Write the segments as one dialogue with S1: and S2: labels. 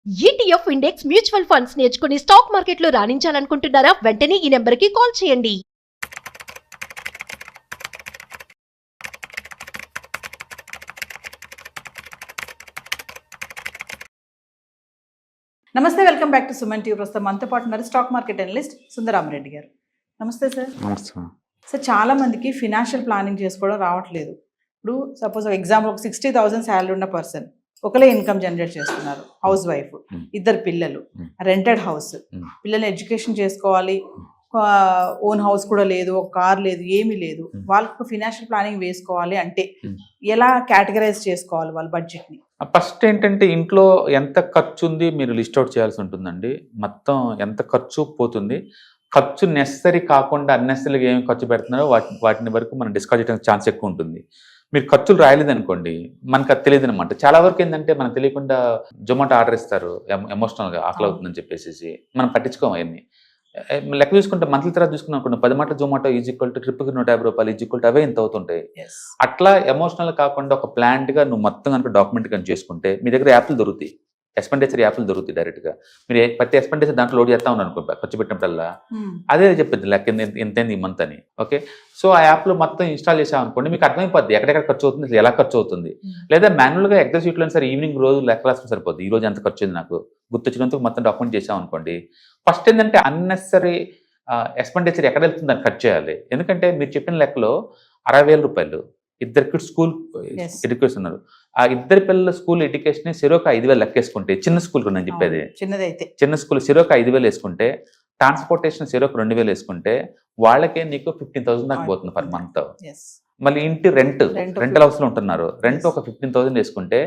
S1: ETF index mutual funds నేర్చుకుని stock మార్కెట్లో రాణించాలనుకుంటున్నారా? వెంటనే ఈ నెంబర్కి కాల్ చేయండి.
S2: నమస్తే, welcome back to Suman TV. ప్రస్తుతం మనతో పాటు ఉన్నారు స్టాక్ మార్కెట్ అనలిస్ట్ సుందరామరెడ్డి గారు. నమస్తే సార్.
S3: నమస్తే.
S2: సార్, చాలా మందికి ఫినాన్షియల్ ప్లానింగ్ చేసుకోవడం రావట్లేదు. ఇప్పుడు సపోజ్ ఎగ్జాంపుల్ ఒక 60,000 శాలరీ ఉన్న పర్సన్ ఒకలే ఇన్కమ్ జనరేట్ చేస్తున్నారు, హౌస్ వైఫ్, ఇద్దరు పిల్లలు, రెంటెడ్ హౌస్, పిల్లల్ని ఎడ్యుకేషన్ చేసుకోవాలి, ఓన్ హౌస్ కూడా లేదు, ఒక కార్ లేదు, ఏమీ లేదు. వాళ్ళకు ఫినాన్షియల్ ప్లానింగ్ వేసుకోవాలి అంటే ఎలా కేటగరైజ్ చేసుకోవాలి వాళ్ళ బడ్జెట్ని?
S3: ఫస్ట్ ఏంటంటే ఇంట్లో ఎంత ఖర్చు ఉంది మీరు లిస్ట్ అవుట్ చేయాల్సి ఉంటుందండి. మొత్తం ఎంత ఖర్చు పోతుంది, ఖర్చు నెసరీ కాకుండా అన్నెసరీగా ఏమి ఖర్చు పెడుతున్నారో వాటిని వరకు మనం డిస్కస్ చేయడానికి ఛాన్స్ ఎక్కువ ఉంటుంది. మీరు ఖర్చులు రాయలేదనుకోండి, మనకు అది తెలియదు అనమాట. చాలా వరకు ఏంటంటే మనకు తెలియకుండా జొమాటో ఆర్డర్ ఇస్తారు, ఎమోషనల్గా ఆకలి అవుతుందని చెప్పేసి మనం పట్టించుకోము. అవన్నీ లెక్క చూసుకుంటే మంత్లీ తర్వాత చూసుకున్నాం అనుకోండి, 10 మాటల జొమాటో ఈజ్ ఈక్వల్ టు ట్రిప్కి 150 రూపాయలు ఈజ్ ఈక్వల్ టు అవే ఇంత అవుతుంటాయి. అట్లా ఎమోషనల్ కాకుండా ఒక ప్లాన్డ్గా నువ్వు మొత్తం కనుక డాక్యుమెంట్ కనుక చేసుకుంటే మీ దగ్గర యాప్లు దొరుకుతాయి, ఎక్స్పెండిచర్ యాప్లు దొరుకుతాయి. డైరెక్ట్గా మీరు ప్రతి ఎక్స్పెండిచర్ దాంట్లో లోడ్ చేస్తా ఉన్నాను అనుకో, ఖర్చు పెట్టినప్పుడల్లా అదే చెప్పింది లెక్క ఎంతైంది ఈ మంత్ అని. ఓకే, సో ఆ యాప్లో మొత్తం ఇన్స్టాల్ చేసామనుకోండి, మీకు అర్థమైపోద్ది ఎక్కడెక్కడ ఖర్చు అవుతుంది, అసలు ఎలా ఖర్చు అవుతుంది. లేదా మాన్యువల్గా ఎక్సెల్ షీట్లో సార్ ఈవినింగ్ రోజు లెక్క రాసుకుని సరిపోద్ది. ఈ రోజు ఎంత ఖర్చు అయింది నాకు గుర్తొచ్చినందుకు మొత్తం డాక్యుమెంట్ చేసామనుకోండి. ఫస్ట్ ఏంటంటే అన్నెసరీ ఎక్స్పెండిచర్ ఎక్కడ వెళ్తుంది దాన్ని కట్ చేయాలి. ఎందుకంటే మీరు చెప్పిన లెక్కలో 60,000 రూపాయలు ఇద్దరికి స్కూల్ ఎడ్యుకేషన్ ఉన్నారు, ఆ ఇద్దరి పిల్లల స్కూల్ ఎడ్యుకేషన్ చెరొక 5,000 లెక్కేసుకుంటే, చిన్న స్కూల్ నేను చెప్పేది చిన్న స్కూల్ చెరొక 5,000 వేసుకుంటే, ట్రాన్స్పోర్టేషన్ చెరొక 2,000 వేసుకుంటే వాళ్ళకే నీకు 15,000 దాకా పోతుంది పర్ మంత్. మళ్ళీ ఇంటి రెంటల్ హౌస్ లో ఉంటున్నారు, రెంట్ ఒక 15,000 వేసుకుంటే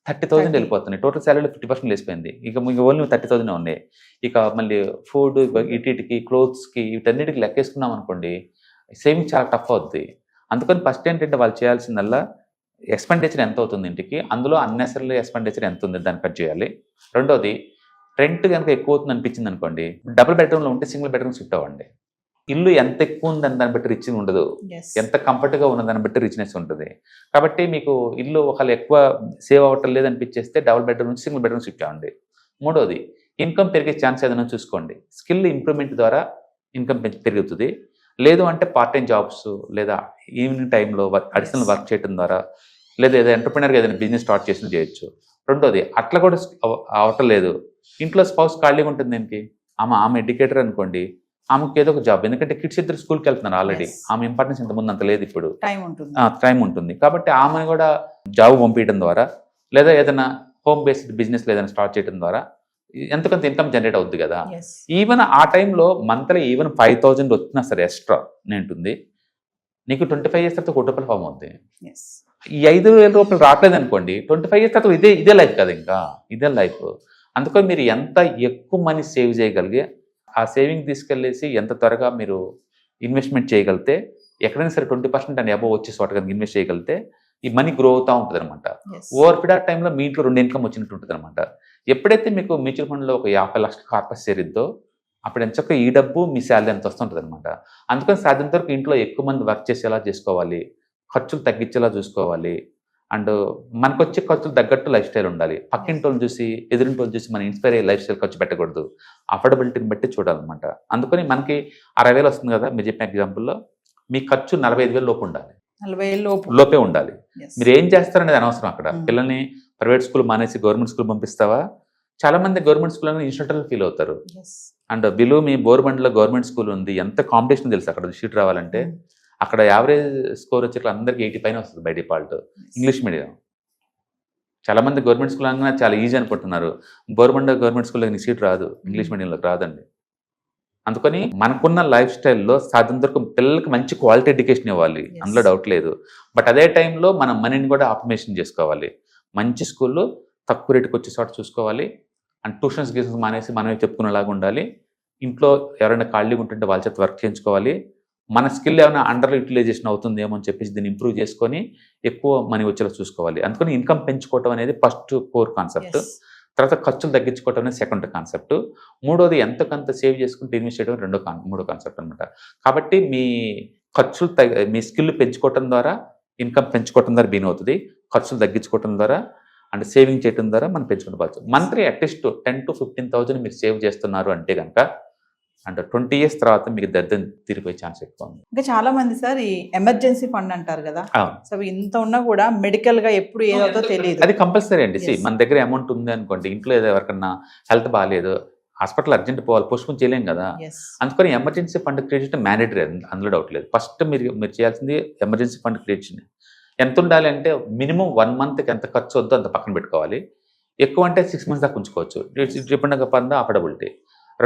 S3: 30,000 వెళ్ళిపోతున్నాయి. టోటల్ శాలరీలో 50% వేసిపోయింది. ఇక మీకు ఓన్లీ 30,000 ఉన్నాయి. ఇక మళ్ళీ ఫుడ్, ఇటీకి, క్లోత్స్కి, వీటన్నిటికి లెక్కేసుకున్నాం అనుకోండి, సేవింగ్ చాలా టఫ్ అవుద్ది. అందుకని ఫస్ట్ ఏంటంటే వాళ్ళు చేయాల్సిందల్లా ఎక్స్పెండిచర్ ఎంత అవుతుంది ఇంటికి, అందులో అన్నెసరీ ఎక్స్పెండిచర్ ఎంత ఉంది దాన్ని కట్ చేయాలి. రెండోది, రెంట్ కనుక ఎక్కువ అవుతుంది అనిపించింది అనుకోండి, డబుల్ బెడ్రూమ్లో ఉంటే సింగిల్ బెడ్రూమ్ షిఫ్ట్ అవ్వండి. ఇల్లు ఎంత ఎక్కువ ఉందని దాన్ని బట్టి రిచ్ ఉండదు, ఎంత కంఫర్ట్గా ఉన్నదాన్ని బట్టి రిచ్నెస్ ఉంటుంది. కాబట్టి మీకు ఇల్లు ఒకళ్ళు ఎక్కువ సేవ్ అవ్వటం లేదనిపించేస్తే డబుల్ బెడ్రూమ్ నుంచి సింగిల్ బెడ్రూమ్ షిఫ్ట్ అవ్వండి. మూడోది, ఇన్కమ్ పెరిగే ఛాన్స్ ఏదైనా చూసుకోండి. స్కిల్ ఇంప్రూవ్మెంట్ ద్వారా ఇన్కమ్ పెరుగుతుంది. లేదు అంటే పార్ట్ టైం జాబ్స్, లేదా ఈవినింగ్ టైంలో అడిషనల్ వర్క్ చేయడం ద్వారా, లేదా ఏదైనా ఎంటర్ప్రినర్గా ఏదైనా బిజినెస్ స్టార్ట్ చేసి చేయొచ్చు. రెండోది, అట్లా కూడా అవటం లేదు, ఇంట్లో స్పౌస్ ఖాళీగా ఉంటుంది దీనికి, ఆమె ఎడ్యుకేటర్ అనుకోండి, ఆమెకి ఏదో ఒక జాబ్, ఎందుకంటే కిడ్స్ ఇద్దరు స్కూల్కి వెళ్తున్నారు ఆల్రెడీ, ఆమె ఇంపార్టెన్స్ ఇంతకుముందు అంత లేదు, ఇప్పుడు టైం ఉంటుంది. కాబట్టి ఆమెను కూడా జాబ్ పంపించడం ద్వారా, లేదా ఏదైనా హోమ్ బేస్డ్ బిజినెస్ ఏదైనా స్టార్ట్ చేయడం ద్వారా ఎంతకంత ఇన్కమ్ జనరేట్ అవుద్ది కదా. ఈవెన్ ఆ టైంలో మంత్లీ ఈవెన్ 5,000 వచ్చినా సరే ఎక్స్ట్రా ఉంటుంది, నీకు 25 ఇయర్స్ తర్వాత 1 కోటి రూపాయలు ఫామ్ అవుతుంది. ఈ 5,000 రూపాయలు రావట్లేదు అనుకోండి, 25 ఇయర్స్ తర్వాత ఇదే లైఫ్ కదా, ఇంకా ఇదే లైఫ్. అందుకని మీరు ఎంత ఎక్కువ మనీ సేవ్ చేయగలిగే, ఆ సేవింగ్ తీసుకెళ్ళేసి ఎంత త్వరగా మీరు ఇన్వెస్ట్మెంట్ చేయగలిగితే, ఎక్కడైనా సరే 20% అని అబోవ్ వచ్చేసి వాటి కనుక ఇన్వెస్ట్ చేయగలిగితే ఈ మనీ గ్రో అవుతూ ఉంటుంది అనమాట. ఓవర్ పీరియడ్ ఆఫ్ టైంలో మీ ఇంట్లో 2 ఇన్కమ్ వచ్చినట్టు ఉంటుంది అనమాట. ఎప్పుడైతే మీకు మ్యూచువల్ ఫండ్లో ఒక 50 లక్షల కార్పస్ చేరిద్దో, అప్పుడు ఎంచక్క ఈ డబ్బు మీ శాలరీ ఎంత వస్తుంటుంది అనమాట. అందుకని సాధ్యంత వరకు ఇంట్లో ఎక్కువ మంది వర్క్ చేసేలా చేసుకోవాలి, ఖర్చులు తగ్గించేలా చూసుకోవాలి, అండ్ మనకు వచ్చే ఖర్చులు తగ్గట్టు లైఫ్ స్టైల్ ఉండాలి. పక్కింటోళ్ళని చూసి, ఎదురింటోళ్ళు చూసి మనం ఇన్స్పైర్ అయ్యే లైఫ్ స్టైల్ ఖర్చు పెట్టకూడదు, అఫోర్డబిలిటీని బట్టి చూడాలన్నమాట. అందుకని మనకి 60,000 వస్తుంది కదా మీరు చెప్పిన ఎగ్జాంపుల్లో, మీ ఖర్చు 45,000 లోపు ఉండాలి, 40,000 లోపే ఉండాలి. మీరు ఏం చేస్తారనేది అనవసరం. అక్కడ పిల్లల్ని ప్రైవేట్ స్కూల్ మానేసి గవర్నమెంట్ స్కూల్ పంపిస్తావా? చాలా మంది గవర్నమెంట్ స్కూల్ అనేది ఇన్స్టిట్యూటల్ ఫీల్ అవుతారు. అండ్ బిలో మీ బోర్బండ్లో గవర్నమెంట్ స్కూల్ ఉంది, ఎంత కాంపిటీషన్ తెలుసు అక్కడ సీట్ రావాలంటే. అక్కడ యావరేజ్ స్కోర్ వచ్చి అందరికి 80 పైన వస్తుంది బై డిఫాల్ట్. ఇంగ్లీష్ మీడియం చాలా మంది గవర్నమెంట్ స్కూల్ అనగా చాలా ఈజీ అనుకుంటున్నారు. బోర్బండ గవర్నమెంట్ స్కూల్లో నీ సీట్ రాదు, ఇంగ్లీష్ మీడియంలోకి రాదండి. అందుకని మనకున్న లైఫ్ స్టైల్లో సాధ్యంతరకు పిల్లలకి మంచి క్వాలిటీ ఎడ్యుకేషన్ ఇవ్వాలి, అందులో డౌట్ లేదు. బట్ అదే టైంలో మనం మనీని కూడా ఆప్టిమైజేషన్ చేసుకోవాలి. మంచి స్కూల్లో తక్కువ రేటుకి వచ్చే చోట చూసుకోవాలి. అండ్ ట్యూషన్స్ గీషన్స్ మానేసి మనమే చెప్పుకునేలాగా ఉండాలి. ఇంట్లో ఎవరైనా ఖాళీగా ఉంటుంటే వాళ్ళ చేత వర్క్ చేయించుకోవాలి. మన స్కిల్ ఏమైనా అండర్ యూటిలైజేషన్ అవుతుందేమో అని చెప్పేసి దీన్ని ఇంప్రూవ్ చేసుకొని ఎక్కువ మనీ వచ్చేలా చూసుకోవాలి. అందుకని ఇన్కమ్ పెంచుకోవటం అనేది ఫస్ట్ కోర్ కాన్సెప్ట్. తర్వాత ఖర్చులు తగ్గించుకోవటం అనేది సెకండ్ కాన్సెప్ట్. మూడోది ఎంతకంత సేవ్ చేసుకుంటే ఇన్వెస్ట్ చేయడం మూడో కాన్సెప్ట్ అనమాట. కాబట్టి మీ ఖర్చులు మీ స్కిల్ పెంచుకోవటం ద్వారా ఇన్కమ్ పెంచుకోవటం ద్వారా బీన్ అవుతుంది, ఖర్చులు తగ్గించుకోవటం ద్వారా అండ్ సేవింగ్ చేయడం ద్వారా మనం పెంచుకుంటూ మంత్లీ అట్లీస్ట్ 10 to 15,000 మీరు సేవ్ చేస్తున్నారు అంటే కనుక అండ్ 20 years తర్వాత మీకు దరిద్రం తీరిపోయే ఛాన్స్ ఎక్కువ ఉంది.
S2: ఇంకా చాలా మంది సార్ ఈ ఎమర్జెన్సీ ఫండ్ అంటారు కదా, సో ఇంత ఉన్నా కూడా మెడికల్ గా ఎప్పుడు ఏదవుతో తెలియదు.
S3: అది కంపల్సరీ అండి. మన దగ్గర అమౌంట్ ఉంది అనుకోండి, ఇంట్లో ఏదో ఎవరికన్నా హెల్త్ బాగాలేదు, హాస్పిటల్ అర్జెంట్ పోవాలి, పోస్ట్పోన్ చేయలేం కదా. అందుకని ఎమర్జెన్సీ ఫండ్ క్రియేట్ చేయడం మ్యాండేటరీ, అందులో డౌట్ లేదు. ఫస్ట్ మీరు చేయాల్సింది ఎమర్జెన్సీ ఫండ్ క్రియేషన్. ఎంత ఉండాలి అంటే మినిమం 1 monthకి ఎంత ఖర్చు వద్దో అంత పక్కన పెట్టుకోవాలి. ఎక్కువ అంటే 6 months దాకా ఉంచుకోవచ్చు, డిపెండ్ అపాన్ ద అఫోర్డబిలిటీ.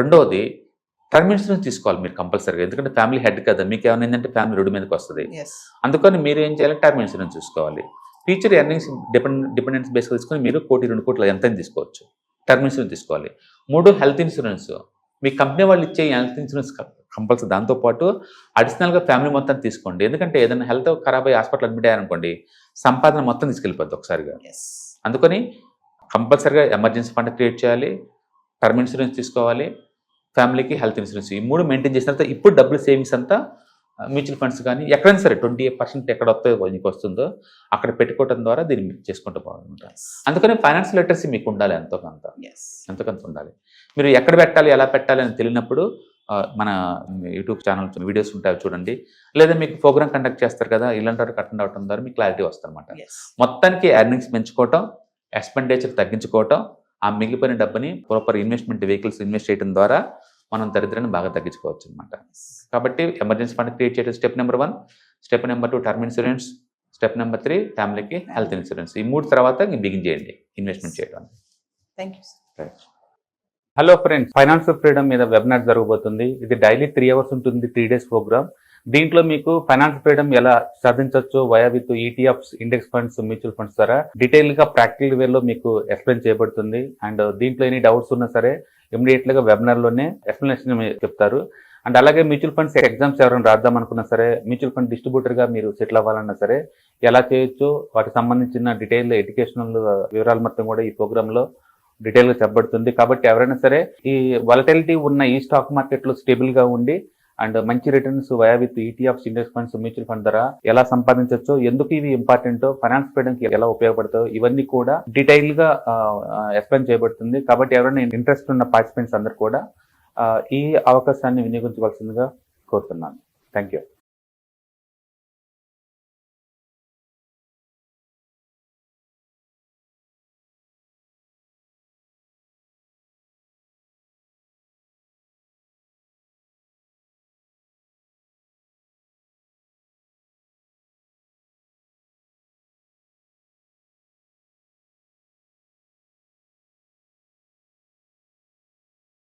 S3: రెండోది టర్మ్ ఇన్సూరెన్స్ తీసుకోవాలి మీరు కంపల్సరీగా, ఎందుకంటే ఫ్యామిలీ హెడ్ కదా, మీకు ఏమైనా ఏంటంటే ఫ్యామిలీ రోడ్డు మీదకి వస్తుంది. అందుకని మీరు ఏం చేయాలి, టర్మ్ ఇన్సూరెన్స్ చూసుకోవాలి. ఫ్యూచర్ ఎర్నింగ్స్ డిపెండెన్స్ బేస్గా తీసుకొని మీరు 1 కోటి 2 కోట్లు ఎంత తీసుకోవచ్చు, టర్మ్ ఇన్సూరెన్స్ తీసుకోవాలి. 3 హెల్త్ ఇన్సూరెన్స్, మీ కంపెనీ వాళ్ళు ఇచ్చే హెల్త్ ఇన్సూరెన్స్ కంపల్సరీ. దాంతోపాటు అడిషనల్గా ఫ్యామిలీ మొత్తం తీసుకోండి, ఎందుకంటే ఏదైనా హెల్త్ ఖరాబ్ అయ్యి హాస్పిటల్ అడ్మిట్ అయ్యారనుకోండి, సంపాదన మొత్తం తీసుకెళ్ళిపోద్ది ఒకసారిగా. అందుకని కంపల్సరీగా ఎమర్జెన్సీ ఫండ్ క్రియేట్ చేయాలి, టర్మ్ ఇన్సూరెన్స్ తీసుకోవాలి, ఫ్యామిలీకి హెల్త్ ఇన్సూరెన్స్, ఈ 3 మెయింటైన్ చేసిన తర్వాత ఇప్పుడు డబ్బులు సేవింగ్స్ అంతా మ్యూచువల్ ఫండ్స్ కానీ ఎక్కడైనా సరే 28% ఎక్కడ మీకు వస్తుందో అక్కడ పెట్టుకోవడం ద్వారా దీన్ని మీరు చేసుకుంటూ పోవాలన్నమాట. అందుకని ఫైనాన్షియల్ లిటరసీ మీకు ఉండాలి, ఎంతకంత ఉండాలి. మీరు ఎక్కడ పెట్టాలి, ఎలా పెట్టాలి అని తెలియనప్పుడు మన యూట్యూబ్ ఛానల్ వీడియోస్ ఉంటాయి చూడండి, లేదా మీకు ప్రోగ్రామ్ కండక్ట్ చేస్తారు కదా, ఇలాంటి వాటికి అటెండ్ అవడం ద్వారా మీకు క్లారిటీ వస్తుందన్నమాట. మొత్తానికి ఎర్నింగ్స్ పెంచుకోవటం, ఎక్స్పెండిచర్ తగ్గించుకోవటం, ఆ మిగిలిపోయిన డబ్బుని ప్రాపర్ ఇన్వెస్ట్మెంట్ వెహికల్స్ ఇన్వెస్ట్ చేయడం ద్వారా మనం దరిద్రాన్ని బాగా తగ్గించుకోవచ్చు అనమాట. కాబట్టి ఎమర్జెన్సీ ఫండ్ క్రియేట్ చేయడం step number 1, step number 2 term insurance, step number 3 ఫ్యామిలీకి హెల్త్ ఇన్సూరెన్స్. ఈ 3 తర్వాత బిగిన్ చేయండి ఇన్వెస్ట్మెంట్ చేయడం.
S2: Thank you sir.
S3: Hello friends, financial freedom మీద వెబినార్ జరగబోతుంది. ఇది డైలీ 3 hours ఉంటుంది, 3 days ప్రోగ్రామ్. దీంట్లో మీకు ఫైనాన్షియల్ ఫ్రీడమ్ ఎలా సాధించవచ్చు via with ETFs, index funds, mutual funds ద్వారా డీటెయిల్ గా ప్రాక్టికల్ వేలో మీకు ఎక్స్ప్లెయిన్ చేయబడుతుంది. అండ్ దీంట్లో ఎనీ డౌట్స్ ఉన్నా సరే ఇమీడియట్ గా వెబినార్ లోనే ఎక్స్ప్లెనేషన్ చెప్తారు. అండ్ అలాగే మ్యూచువల్ ఫండ్స్ ఎగ్జామ్స్ ఎవరైనా రాద్దాం అనుకున్నా సరే, మ్యూచువల్ ఫండ్ డిస్ట్రిబ్యూటర్ గా మీరు సెటిల్ అవ్వాలన్నా సరే ఎలా చేయొచ్చు, వాటికి సంబంధించిన డీటెయిల్ ఎడ్యుకేషనల్ వివరాలు మొత్తం కూడా ఈ ప్రోగ్రామ్ లో డీటెయిల్ గా చెప్పబడుతుంది. కాబట్టి ఎవరైనా సరే ఈ వాలటిలిటీ ఉన్న ఈ స్టాక్ మార్కెట్ లో స్టేబుల్ గా ఉండి అండ్ మంచి returns via with ETFs, index funds, mutual fund ద్వారా ఎలా సంపాదించవచ్చు, ఎందుకు ఇవి ఇంపార్టెంట్, ఫైనాన్స్ ఫ్రీడమ్ కి ఎలా ఉపయోగపడతాయో ఇవన్నీ కూడా డీటెయిల్ గా ఎక్స్ప్లెయిన్ చేయబడుతుంది. కాబట్టి ఎవరైనా ఇంట్రెస్ట్ ఉన్న పార్టిసిపెంట్స్ అందరూ కూడా ఈ అవకాశాన్ని వినియోగించవలసిందిగా కోరుతున్నాను. Thank you.